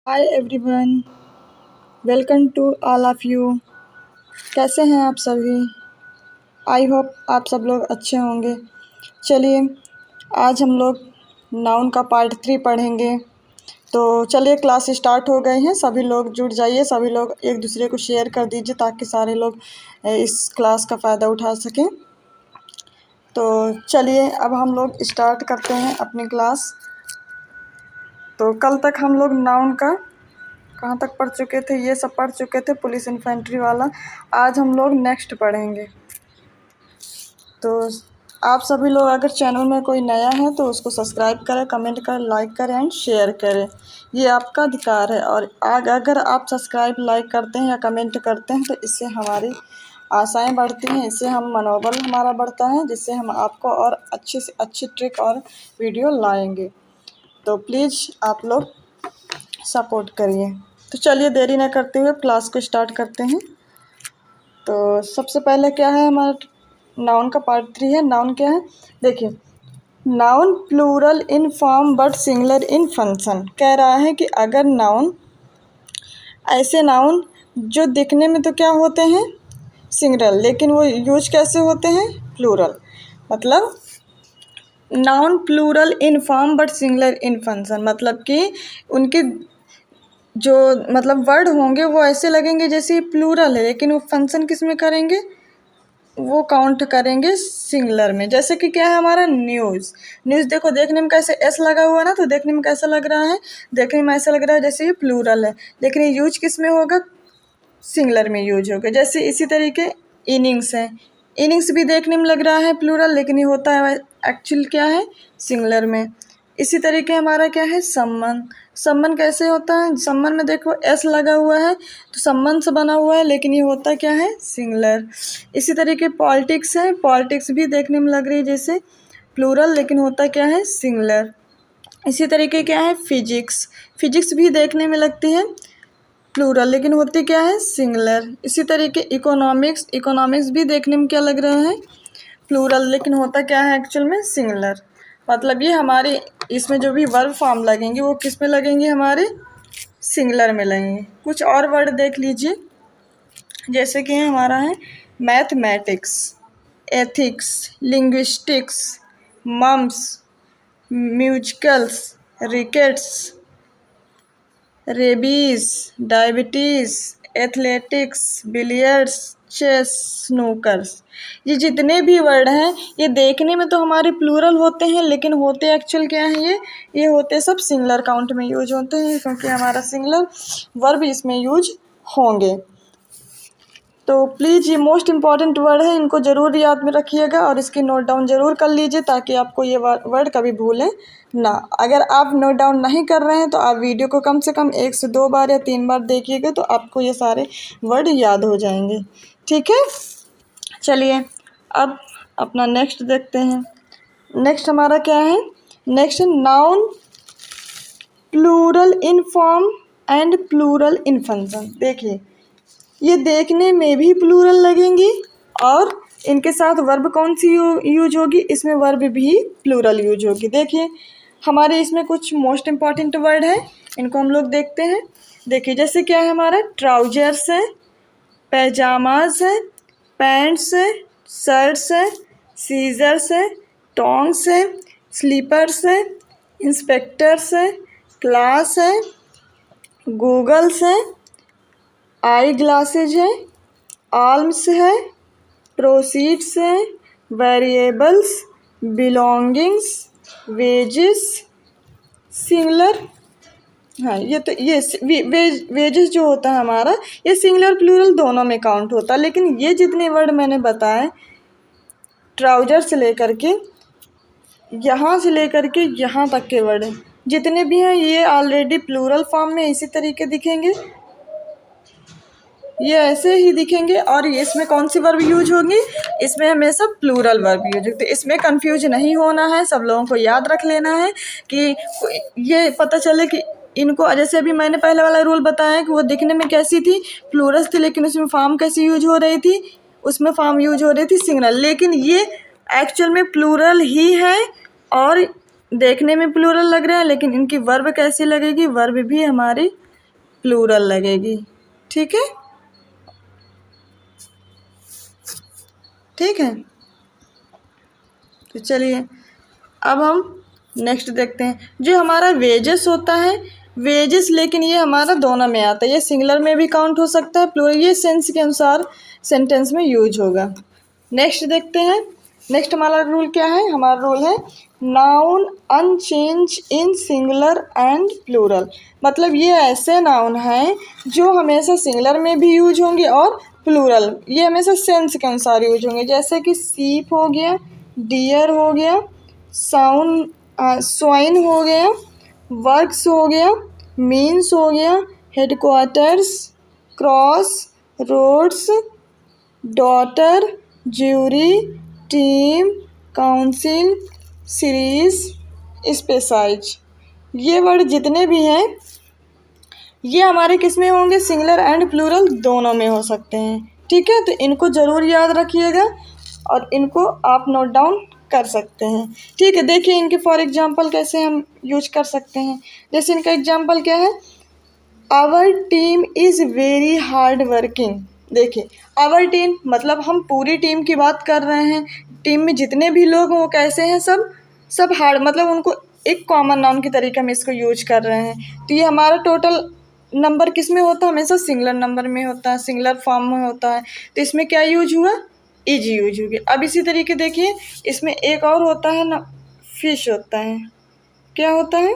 Hi everyone, welcome to all of you. कैसे हैं आप सभी? आई होप आप सब लोग अच्छे होंगे। चलिए आज हम लोग नाउन का पार्ट 3 पढ़ेंगे। तो चलिए क्लास स्टार्ट हो गए हैं। सभी लोग जुड़ जाइए, सभी लोग एक दूसरे को शेयर कर दीजिए ताकि सारे लोग इस क्लास का फ़ायदा उठा सकें। तो चलिए अब हम लोग स्टार्ट करते हैं अपनी क्लास। तो कल तक हम लोग नाउन का कहाँ तक पढ़ चुके थे, ये सब पढ़ चुके थे, पुलिस इन्फेंट्री वाला। आज हम लोग नेक्स्ट पढ़ेंगे। तो आप सभी लोग अगर चैनल में कोई नया है तो उसको सब्सक्राइब करें, कमेंट करें, लाइक करें एंड शेयर करें। ये आपका अधिकार है। और अगर आप सब्सक्राइब, लाइक करते हैं या कमेंट करते हैं तो इससे हमारी आशाएं बढ़ती हैं, इससे हम मनोबल हमारा बढ़ता है, जिससे हम आपको और अच्छी से अच्छी ट्रिक और वीडियो लाएंगे। तो प्लीज़ आप लोग सपोर्ट करिए। तो चलिए देरी न करते हुए क्लास को स्टार्ट करते हैं। तो सबसे पहले क्या है, हमारा नाउन का पार्ट 3 है। नाउन क्या है, देखिए। Noun plural in form but singular in function. कह रहा है कि अगर नाउन, ऐसे नाउन जो दिखने में तो क्या होते हैं, सिंगुलर, लेकिन वो यूज कैसे होते हैं, प्लूरल। मतलब noun plural in form but singular in function, मतलब कि उनके जो वर्ड होंगे वो ऐसे लगेंगे जैसे प्लूरल है, लेकिन वो फंक्शन किस में करेंगे, वो काउंट करेंगे सिंगुलर में। जैसे कि क्या है हमारा न्यूज़। न्यूज़ देखो, देखने में कैसे एस लगा हुआ ना, तो देखने में कैसा लग रहा है, देखने में ऐसा लग रहा है जैसे ये प्लूरल है, लेकिन ये यूज किस में होगा, सिंगुलर में यूज होगा। जैसे इसी तरीके इनिंग्स है। इनिंग्स भी देखने में लग रहा है प्लूरल, लेकिन ये होता है एक्चुअल क्या है, सिंगुलर में। इसी तरीके हमारा क्या है, सम्मन। सम्मन कैसे होता है, सम्मन में देखो एस लगा हुआ है तो सम्मन से बना हुआ है, लेकिन ये होता क्या है, सिंगुलर। इसी तरीके पॉलिटिक्स है। पॉलिटिक्स भी देखने में लग रही है जैसे प्लूरल, लेकिन होता क्या है, सिंगुलर। इसी तरीके क्या है, फिजिक्स। फिजिक्स भी देखने में लगती है प्लूरल, लेकिन होती क्या है, सिंगुलर। इसी तरीके इकोनॉमिक्स। इकोनॉमिक्स भी देखने में क्या लग रहा है, प्लूरल, लेकिन होता क्या है एक्चुअल में, सिंगुलर। मतलब ये हमारे इसमें जो भी वर्ब फॉर्म लगेंगे वो किस में लगेंगे, हमारे सिंगुलर में लगेंगे। कुछ और वर्ड देख लीजिए, जैसे कि हमारा है mathematics, ethics, linguistics, mumps, musicals, rickets, rabies, diabetes, athletics, billiards, chess, snookers. ये जितने भी वर्ड हैं ये देखने में तो हमारे प्लूरल होते हैं, लेकिन होते एक्चुअल क्या हैं, ये होते सब सिंगुलर काउंट में यूज होते हैं, क्योंकि हमारा सिंगुलर वर्ब इसमें यूज होंगे। तो प्लीज़ ये मोस्ट इम्पॉर्टेंट वर्ड है, इनको ज़रूर याद में रखिएगा और इसकी नोट डाउन ज़रूर कर लीजिए ताकि आपको ये वर्ड कभी भूलें ना। अगर आप नोट डाउन नहीं कर रहे हैं तो आप वीडियो को कम से कम 1 से 2 बार या 3 बार देखिएगा, तो आपको ये सारे वर्ड याद हो जाएंगे। ठीक है, चलिए अब अपना नेक्स्ट देखते हैं। नेक्स्ट हमारा क्या है, next noun plural in form and plural in function. देखिए, ये देखने में भी प्लूरल लगेंगी और इनके साथ वर्ब कौन सी यूज होगी, इसमें वर्ब भी प्लूरल यूज होगी। देखिए हमारे इसमें कुछ मोस्ट इम्पॉर्टेंट वर्ड है, इनको हम लोग देखते हैं। देखिए जैसे क्या है हमारा, ट्राउजर्स है, पैजामाज है, पैंट्स है, शर्ट्स है, सीजर्स है, टोंग्स है, स्लीपर्स है, इंस्पेक्टर्स है, क्लास है, गूगल्स है, आई ग्लासेज है, आर्म्स है, प्रोसीड्स है, वेरिएबल्स, बिलोंगिंग्स, वेजेस, सिंगुलर। हाँ, ये तो ये वेजेस जो होता है हमारा, ये सिंगुलर प्लूरल दोनों में काउंट होता है। लेकिन ये जितने वर्ड मैंने बताए, ट्राउजर से लेकर के यहाँ से लेकर के यहाँ तक के वर्ड जितने भी हैं ये ऑलरेडी प्लूरल फॉर्म में इसी तरीके दिखेंगे, ये ऐसे ही दिखेंगे। और इसमें कौन सी वर्ब यूज होगी, इसमें हमेशा प्लूरल वर्ब यूज होगी। तो इसमें कंफ्यूज नहीं होना है, सब लोगों को याद रख लेना है कि ये पता चले कि इनको, जैसे अभी मैंने पहले वाला रूल बताया कि वो दिखने में कैसी थी, प्लूरल थी, लेकिन उसमें फॉर्म कैसी यूज हो रही थी, उसमें फॉर्म यूज हो रही थी सिंगुलर। लेकिन ये एक्चुअल में प्लूरल ही है और देखने में प्लूरल लग रहा है, लेकिन इनकी वर्ब कैसी लगेगी, वर्ब भी हमारी प्लूरल लगेगी। ठीक है, ठीक है। तो चलिए अब हम नेक्स्ट देखते हैं। जो हमारा वेजेस होता है, वेजेस लेकिन ये हमारा दोनों में आता है, ये सिंगुलर में भी काउंट हो सकता है, प्लूरल, ये सेंस के अनुसार सेंटेंस में यूज होगा। नेक्स्ट देखते हैं। नेक्स्ट हमारा रूल क्या है? हमारा रूल है noun unchange in singular and plural. मतलब ये ऐसे नाउन हैं जो हमेशा सिंगुलर में भी यूज होंगे और प्लूरल, ये हमेशा सेंस के अनुसार यूज होंगे। जैसे कि सीप हो गया, डियर हो गया, स्वाइन हो गया, वर्क्स हो गया, मीन्स हो गया, headquarters, cross, roads, daughter, jury, team, council, series, species. ये वर्ड जितने भी हैं ये हमारे किस में होंगे? सिंगुलर एंड प्लूरल दोनों में हो सकते हैं। ठीक है, तो इनको ज़रूर याद रखिएगा और इनको आप नोट डाउन कर सकते हैं। ठीक है, देखिए इनके फॉर एग्जांपल कैसे हम यूज कर सकते हैं। जैसे इनका एग्जांपल क्या है? Our team is very hard working. देखिए आवर टीम मतलब हम पूरी टीम की बात कर रहे हैं। टीम में जितने भी लोग हैं वो कैसे हैं? सब हार्ड, मतलब उनको एक कॉमन नाउन के तरीके हम इसको यूज कर रहे हैं। तो ये हमारा टोटल नंबर किस में होता है? हमेशा सिंगुलर नंबर में होता है, सिंगुलर फॉर्म में होता है। तो इसमें क्या यूज हुआ? इज यूज होगी। अब इसी तरीके देखिए इसमें एक और होता है ना, फिश होता है। क्या होता है?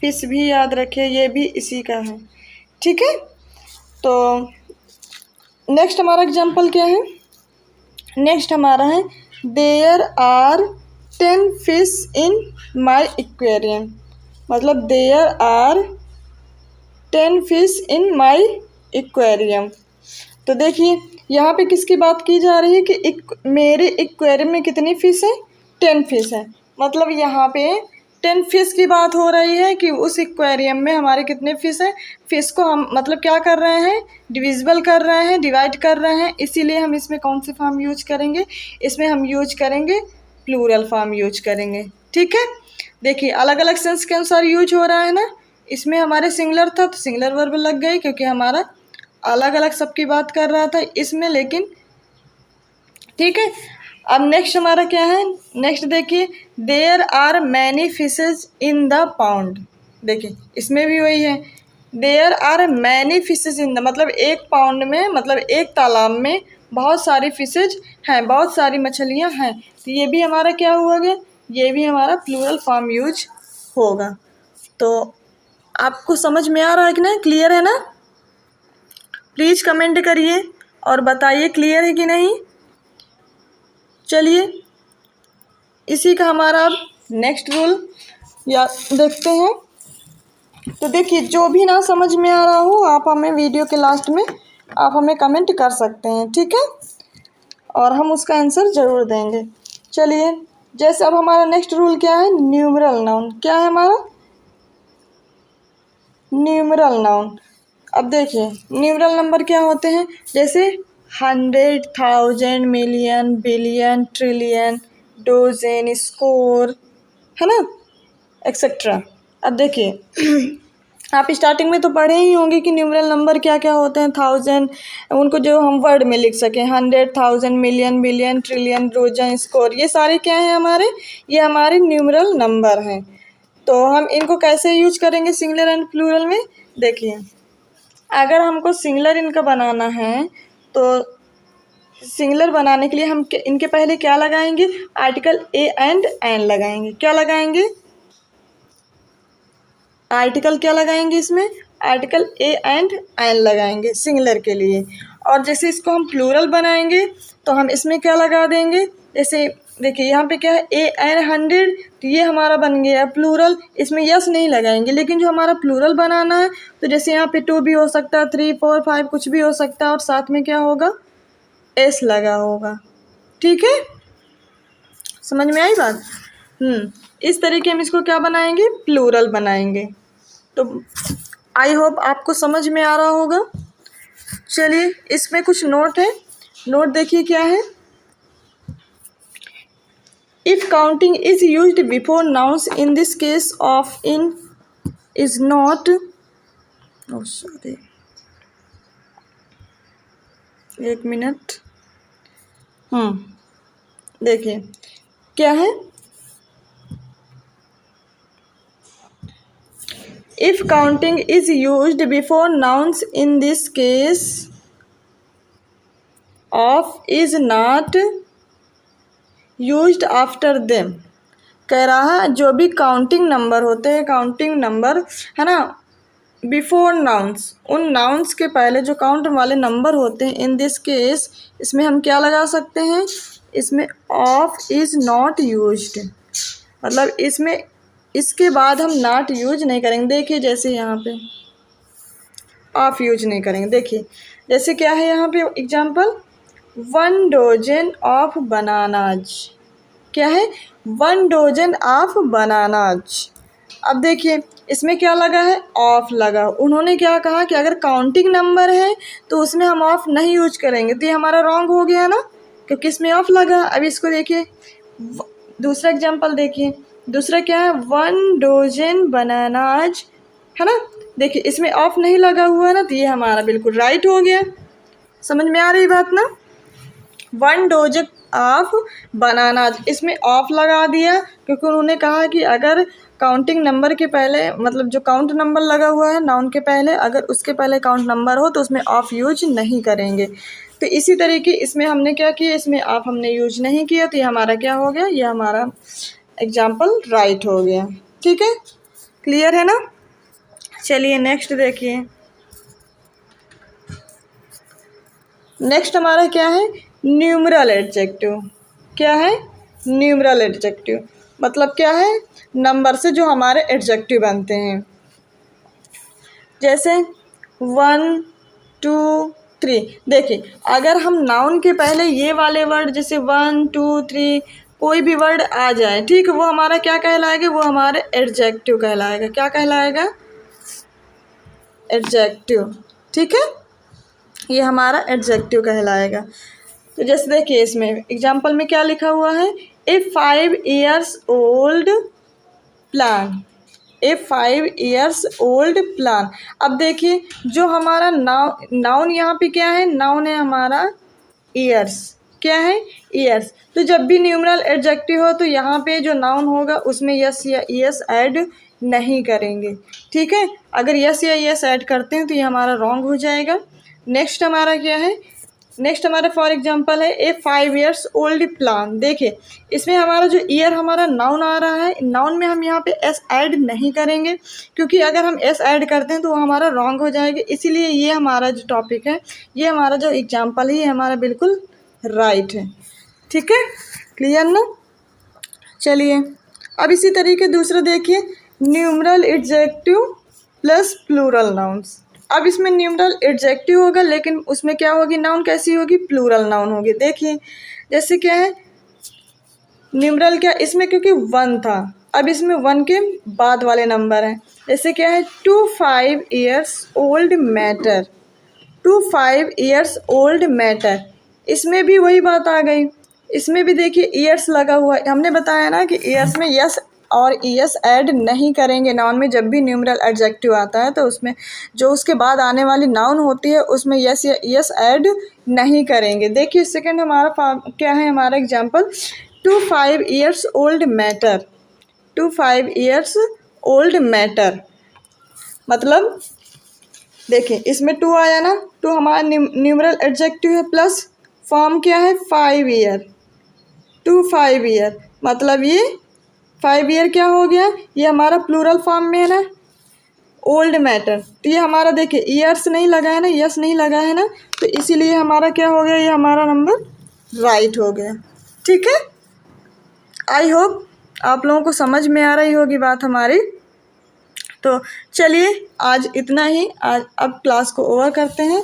फिश भी याद रखिए, ये भी इसी का है। ठीक है, तो नेक्स्ट हमारा एग्जाम्पल क्या है? नेक्स्ट हमारा है there are 10 fish in my aquarium. मतलब there are 10 fish in my aquarium. तो देखिए यहाँ पे किसकी बात की जा रही है कि मेरे एक्वेरियम में कितनी फिश है? 10 फिश है। मतलब यहाँ पे 10 फिश की बात हो रही है कि उस एक्वेरियम में हमारे कितने फिश हैं। फिश को हम मतलब क्या कर रहे हैं? डिविजिबल कर रहे हैं, डिवाइड कर रहे हैं। इसीलिए हम इसमें कौन से फॉर्म यूज करेंगे? इसमें हम यूज करेंगे प्लूरल फॉर्म यूज करेंगे। ठीक है, देखिए अलग अलग सेंस के अनुसार यूज हो रहा है ना। इसमें हमारे सिंगुलर था तो सिंगुलर वर्ब लग गई क्योंकि हमारा अलग अलग सबकी बात कर रहा था इसमें, लेकिन ठीक है। अब नेक्स्ट हमारा क्या है? नेक्स्ट देखिए there are many fishes in the pound. देखिए इसमें भी वही है, there are many fishes in the, मतलब एक पाउंड में, मतलब एक तालाब में बहुत सारी फिशेज हैं, बहुत सारी मछलियां हैं। तो ये भी हमारा क्या हुआ गया? ये भी हमारा प्लूरल फॉर्म यूज होगा। तो आपको समझ में आ रहा है कि नहीं? क्लियर है ना? प्लीज़ कमेंट करिए और बताइए क्लियर है कि नहीं। चलिए इसी का हमारा अब नेक्स्ट रूल या देखते हैं। तो देखिए जो भी ना समझ में आ रहा हो आप हमें वीडियो के लास्ट में आप हमें कमेंट कर सकते हैं। ठीक है, और हम उसका आंसर ज़रूर देंगे। चलिए जैसे अब हमारा नेक्स्ट रूल क्या है? Numeral noun. क्या है हमारा? Numeral noun. अब देखिए न्यूमरल नंबर क्या होते हैं? जैसे 100, 1000, मिलियन, बिलियन, ट्रिलियन, डोजेन, स्कोर, है ना, एक्सेट्रा। अब देखिए आप स्टार्टिंग में तो पढ़े ही होंगे कि न्यूमरल नंबर क्या क्या होते हैं। 1000 उनको जो हम वर्ड में लिख सकें, 100, 1000, million, billion, trillion, dozen, score, ये सारे क्या हैं हमारे? ये हमारे न्यूमरल नंबर हैं। तो हम इनको कैसे यूज करेंगे सिंगुलर एंड प्लूरल में? देखिए अगर हमको सिंगुलर इनका बनाना है तो सिंगुलर बनाने के लिए हम इनके पहले क्या लगाएंगे? आर्टिकल ए एंड एन लगाएंगे। क्या लगाएंगे? आर्टिकल क्या लगाएंगे इसमें? आर्टिकल ए एंड एन लगाएंगे सिंगुलर के लिए। और जैसे इसको हम प्लूरल बनाएंगे तो हम इसमें क्या लगा देंगे? जैसे देखिए यहाँ पे क्या है? ए एन 100, तो ये हमारा बन गया प्लूरल। इसमें यस नहीं लगाएंगे, लेकिन जो हमारा प्लूरल बनाना है तो जैसे यहाँ पे 2 भी हो सकता है, 3, 4, 5 कुछ भी हो सकता है, और साथ में क्या होगा? एस लगा होगा। ठीक है, समझ में आई बात? इस तरीके हम इसको क्या बनाएंगे? प्लूरल बनाएंगे। तो आई होप आपको समझ में आ रहा होगा। चलिए इसमें कुछ नोट है, नोट देखिए क्या है। If counting is used before nouns in this case of in is not, oh sorry, एक मिनट, देखिए क्या है, if counting is used before nouns in this case of is not used after them. कह रहा है जो भी counting number होते हैं, काउंटिंग नंबर है ना, बिफोर नाउन्स, उन नाउन्स के पहले जो काउंट वाले नंबर होते हैं, इन दिस केस इसमें हम क्या लगा सकते हैं, इसमें ऑफ इज़ नॉट यूज्ड, मतलब इसमें इसके बाद हम नॉट यूज नहीं करेंगे। देखिए जैसे यहाँ पे ऑफ यूज नहीं करेंगे, देखिए जैसे क्या है यहाँ पे एग्जाम्पल, 1 डोजन ऑफ बनानाज, क्या है, 1 डोजन ऑफ बनानाज। अब देखिए इसमें क्या लगा है, ऑफ लगा। उन्होंने क्या कहा कि अगर काउंटिंग नंबर है तो उसमें हम ऑफ नहीं यूज करेंगे, तो ये हमारा रॉन्ग हो गया ना, क्योंकि इसमें ऑफ लगा। अब इसको देखिए, दूसरा एग्जांपल देखिए, दूसरा क्या है, 1 डोजन बनानाज, है ना, देखिए इसमें ऑफ नहीं लगा हुआ है ना, तो ये हमारा बिल्कुल राइट हो गया। समझ में आ रही बात ना, 1 डोजन ऑफ बनानाज, इसमें ऑफ लगा दिया क्योंकि उन्होंने कहा कि अगर काउंटिंग नंबर के पहले, मतलब जो काउंट नंबर लगा हुआ है नाउन के पहले, अगर उसके पहले काउंट नंबर हो तो उसमें ऑफ यूज नहीं करेंगे। तो इसी तरीके इसमें हमने क्या किया, इसमें ऑफ हमने यूज नहीं किया, तो ये हमारा क्या हो गया, ये हमारा एग्जाम्पल राइट हो गया। ठीक है, क्लियर है ना। चलिए नेक्स्ट देखिए, नेक्स्ट हमारा क्या है, न्यूमरल एडजेक्टिव। क्या है, न्यूमरल एडजेक्टिव मतलब क्या है, नंबर से जो हमारे एडजेक्टिव बनते हैं। जैसे 1 2 3, देखिए अगर हम नाउन के पहले ये वाले वर्ड जैसे 1 2 3 कोई भी वर्ड आ जाए, ठीक है, वो हमारा क्या कहलाएगा, वो हमारे एडजेक्टिव कहलाएगा। क्या कहलाएगा, एडजेक्टिव। ठीक है, ये हमारा एडजेक्टिव कहलाएगा। तो जैसे देखिए इसमें एग्जाम्पल में क्या लिखा हुआ है, ए 5 years old प्लान, ए 5 years old प्लान। अब देखिए जो हमारा नाउन यहाँ पे क्या है, नाउन है हमारा ईयर्स। क्या है, ईयर्स। तो जब भी न्यूमरल एडजेक्टिव हो तो यहाँ पे जो नाउन होगा उसमें यस या यस ऐड नहीं करेंगे। ठीक है, अगर यस या यस ऐड करते हैं तो ये हमारा रॉन्ग हो जाएगा। नेक्स्ट हमारा क्या है, नेक्स्ट हमारा फॉर एग्जांपल है ए 5 years old प्लान। देखिए इसमें हमारा जो ईयर हमारा नाउन आ रहा है, नाउन में हम यहाँ पे एस ऐड नहीं करेंगे, क्योंकि अगर हम एस ऐड करते हैं तो वो हमारा रॉन्ग हो जाएगा। इसीलिए ये हमारा जो टॉपिक है, ये हमारा जो एग्जाम्पल है, ये हमारा बिल्कुल राइट है। ठीक है, क्लियर ना। चलिए अब इसी तरीके दूसरा देखिए, numeral adjective plus plural nouns. अब इसमें न्यूमरल एडजेक्टिव होगा, लेकिन उसमें क्या होगी, नाउन कैसी होगी, प्लूरल नाउन होगी। देखिए जैसे क्या है, न्यूमरल क्या, इसमें क्योंकि 1 था, अब इसमें 1 के बाद वाले नंबर हैं। जैसे क्या है, 2 5 years old matter, 2 5 years old matter. इसमें भी वही बात आ गई, इसमें भी देखिए ईयर्स लगा हुआ है। हमने बताया ना कि ईयर्स में यस और ईएस ऐड नहीं करेंगे नाउन में। जब भी न्यूमरल एडजेक्टिव आता है तो उसमें जो उसके बाद आने वाली नाउन होती है उसमें यस या ईएस ऐड नहीं करेंगे। देखिए सेकंड हमारा क्या है, हमारा example 2 5 years old matter, 2 5 years old matter मतलब देखिए इसमें 2 आया ना, 2 हमारा न्यूमरल एडजेक्टिव है, प्लस फॉर्म क्या है 5 year, 2 5 year मतलब ये 5 year क्या हो गया, ये हमारा प्लूरल फॉर्म में है ना, ओल्ड मैटर। तो ये हमारा देखिए ईयर्स नहीं लगा है ना, यस नहीं लगा है ना, तो इसीलिए हमारा क्या हो गया, ये हमारा नंबर राइट हो गया। ठीक है, आई होप आप लोगों को समझ में आ रही होगी बात हमारी। तो चलिए आज इतना ही, आज अब क्लास को ओवर करते हैं।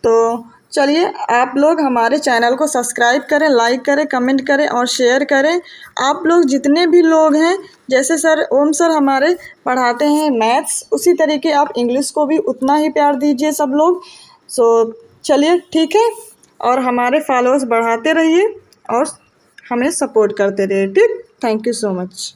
तो चलिए आप लोग हमारे चैनल को सब्सक्राइब करें, लाइक करें, कमेंट करें और शेयर करें। आप लोग जितने भी लोग हैं, जैसे सर ओम सर हमारे पढ़ाते हैं मैथ्स, उसी तरीके आप इंग्लिश को भी उतना ही प्यार दीजिए सब लोग। चलिए ठीक है, और हमारे फॉलोअर्स बढ़ाते रहिए और हमें सपोर्ट करते रहिए। ठीक, थैंक यू सो मच।